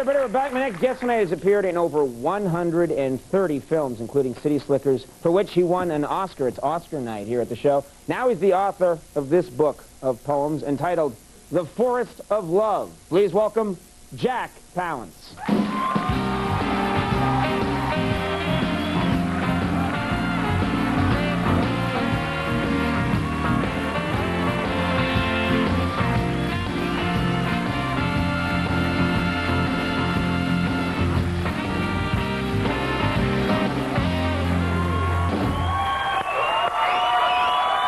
everybody, we're back. My next guest tonight has appeared in over 130 films, including City Slickers, for which he won an Oscar. It's Oscar night here at the show. Now he's the author of this book of poems entitled The Forest of Love. Please welcome Jack Palance.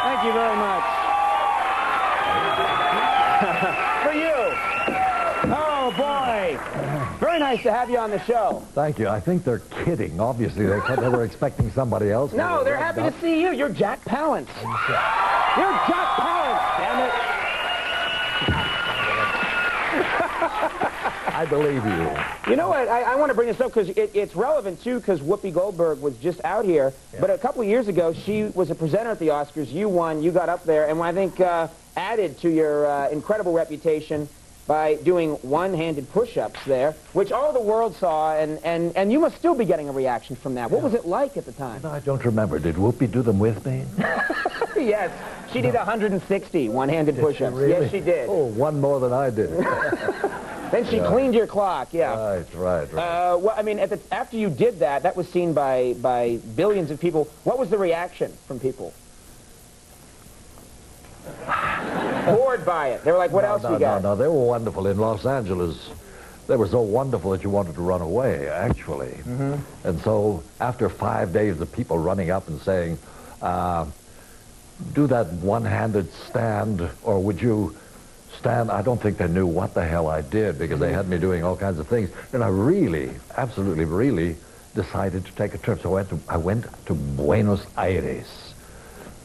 Thank you very much. For you. Oh, boy. Very nice to have you on the show. Thank you. I think they're kidding. Obviously, they were expecting somebody else. No, they're happy to see you. You're Jack Palance. You're Jack Palance, damn it. I believe you. You know what? I want to bring this up because it's relevant, too, because Whoopi Goldberg was just out here. Yeah. But a couple of years ago, she was a presenter at the Oscars. You won. You got up there. And I think added to your incredible reputation by doing one-handed push-ups there, which all the world saw, and you must still be getting a reaction from that. What was it like at the time? No, I don't remember. Did Whoopi do them with me? Yes. She did 160 one-handed push-ups. Really? Yes, she did. Oh, one more than I did. Then she cleaned your clock, yeah. Right. Well, I mean, after you did that, that was seen by billions of people. What was the reaction from people? Bored by it. They were like, what else we got? No, they were wonderful. In Los Angeles, they were so wonderful that you wanted to run away, actually. Mm-hmm. And so, after 5 days of people running up and saying, do that one-handed stand, or would you stand? I don't think they knew what the hell I did because they had me doing all kinds of things. And I really, absolutely, really decided to take a trip. So I went to Buenos Aires.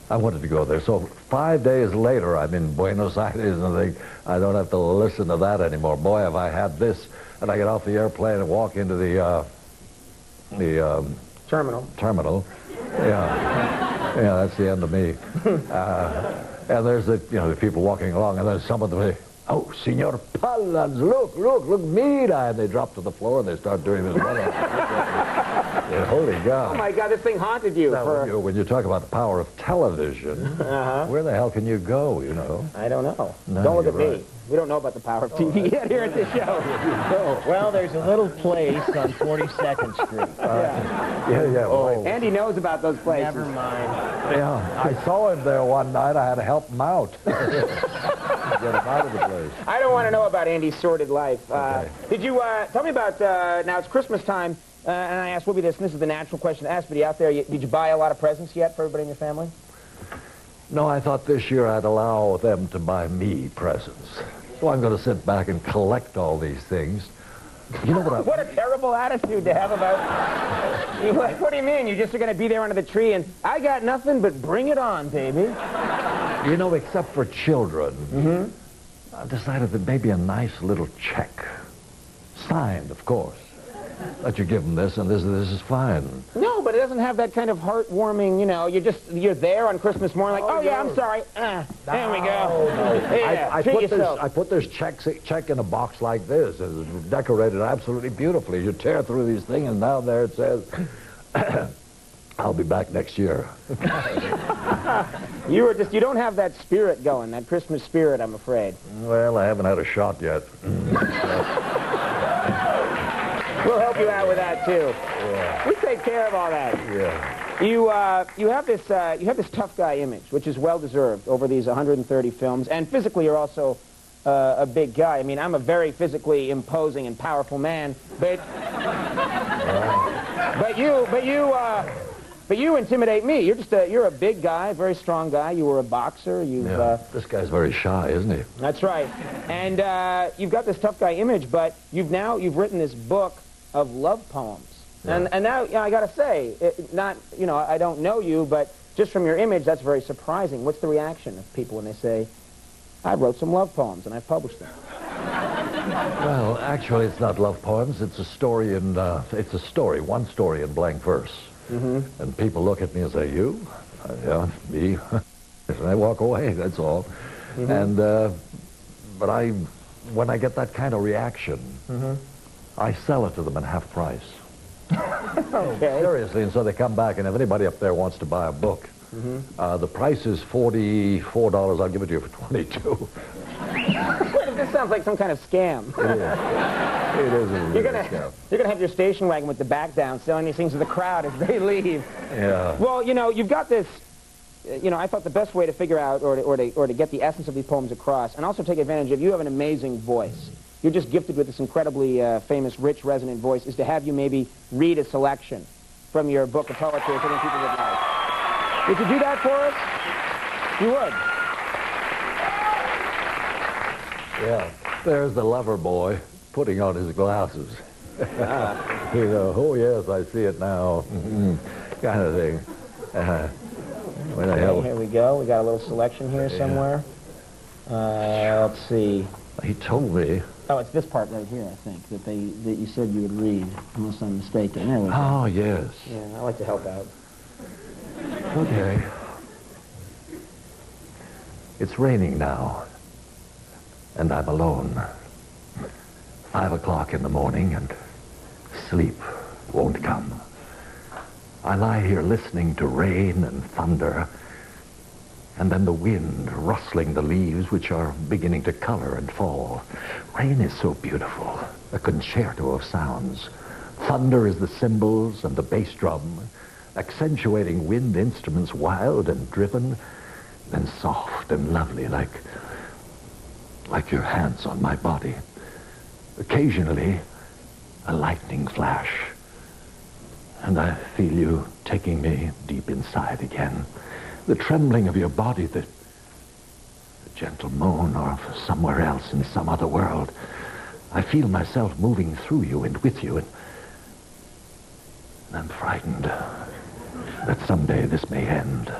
I wanted to go there. So 5 days later, I'm in Buenos Aires, and I think, I don't have to listen to that anymore. Boy, have I had this. And I get off the airplane and walk into the terminal. Yeah, that's the end of me. And there's the people walking along, and then some of them say, "Oh, Senor Palance, look, mira!" And they drop to the floor and they start doing this. Holy God! Oh my God, this thing haunted you. Now, when you talk about the power of television, where the hell can you go? You know? I don't know. No, don't look at right. me. We don't know about the power of TV yet here at the show. Well, there's a little place on 42nd Street. Yeah. Oh. Andy knows about those places. Never mind. Yeah, I saw him there one night. I had to help him out. Get him out of the place. I don't want to know about Andy's sordid life. Okay. Did you tell me about? Now it's Christmas time, and I asked Whoopi this. And this is the natural question to ask. But out there, did you buy a lot of presents yet for everybody in your family? No, I thought this year I'd allow them to buy me presents. So I'm going to sit back and collect all these things. You know what? What a terrible attitude to have about... What do you mean? You just are going to be there under the tree and I got nothing but bring it on, baby. You know, except for children, I decided that maybe a nice little check, signed, of course, that you give them this and this is fine. No, but it doesn't have that kind of heartwarming, you're there on Christmas morning like, oh yeah, I'm sorry. There we go. No. Yeah, I put this check in a box like this. It's decorated absolutely beautifully. You tear through these things and down there it says, I'll be back next year. You don't have that spirit going, that Christmas spirit, I'm afraid. Well, I haven't had a shot yet. We'll help you out with that too. Yeah. We take care of all that. Yeah. You have this tough guy image, which is well deserved over these 130 films, and physically you're also a big guy. I mean, I'm a very physically imposing and powerful man, but you intimidate me. You're a big guy, very strong guy. You were a boxer. This guy's very shy, isn't he? That's right. And you've got this tough guy image, but you've written this book of love poems. Yeah. And now, I got to say, I don't know you, but just from your image, that's very surprising. What's the reaction of people when they say, I wrote some love poems and I've published them? Well, actually, it's not love poems. It's a story one story in blank verse. Mm-hmm. And people look at me and say, you? Yeah, me. And I walk away, that's all. Mm-hmm. And, but when I get that kind of reaction, mm-hmm. I sell it to them at half price. Okay. Seriously, and so they come back, and if anybody up there wants to buy a book, the price is $44. I'll give it to you for $22. This sounds like some kind of scam. It is a You're gonna have your station wagon with the back down, selling these things to the crowd as they leave. Yeah. Well, you know, you've got this. You know, I thought the best way to figure out or to get the essence of these poems across, and also take advantage of, you have an amazing voice. You're just gifted with this incredibly famous, rich, resonant voice. Is to have you maybe read a selection from your book of poetry if any people would like. Would you do that for us? You would. Yeah. There's the lover boy putting on his glasses. You know, oh yes, I see it now. Kind of thing. Where the hell? Here we go. We got a little selection here somewhere. Let's see. He told me. Oh, it's this part right here, I think, that you said you would read, unless I'm mistaken. There we go. Oh, yes. Yeah, I like to help out. Okay. It's raining now, and I'm alone. 5 o'clock in the morning, and sleep won't come. I lie here listening to rain and thunder, and then the wind rustling the leaves, which are beginning to color and fall. Rain is so beautiful, a concerto of sounds. Thunder is the cymbals and the bass drum, accentuating wind instruments wild and driven, then soft and lovely, like your hands on my body. Occasionally, a lightning flash, and I feel you taking me deep inside again. The trembling of your body, the gentle moan of somewhere else in some other world. I feel myself moving through you and with you, and I'm frightened that someday this may end.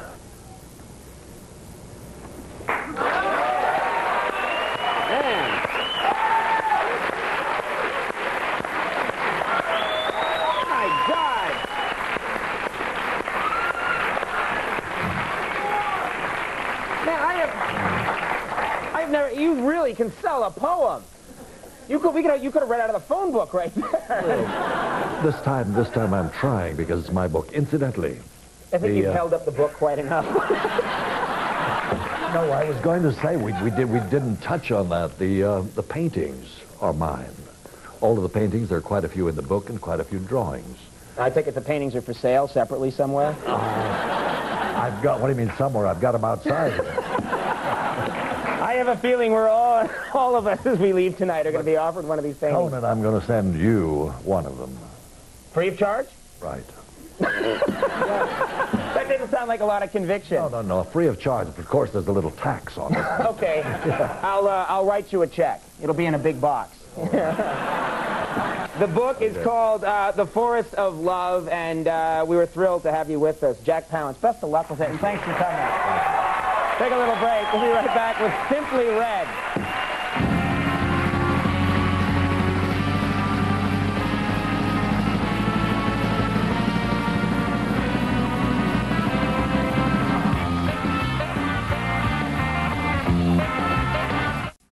You really can sell a poem. You could have read out of the phone book right there. This time I'm trying, because it's my book. Incidentally, I think you've held up the book quite enough. No, I was going to say we didn't touch on that. The paintings are mine. All of the paintings. There are quite a few in the book and quite a few drawings. I take it the paintings are for sale separately somewhere. I've got. What do you mean somewhere? I've got them outside. I have a feeling we're all of us as we leave tonight are going to be offered one of these paintings. Conan, I'm going to send you one of them. Free of charge? Right. That didn't sound like a lot of conviction. No, free of charge. But of course, there's a little tax on it. Okay. Yeah. I'll write you a check. It'll be in a big box. The book is called The Forest of Love, and we were thrilled to have you with us. Jack Palance, best of luck with it, and thanks for coming. Take a little break. We'll be right back with Simply Red.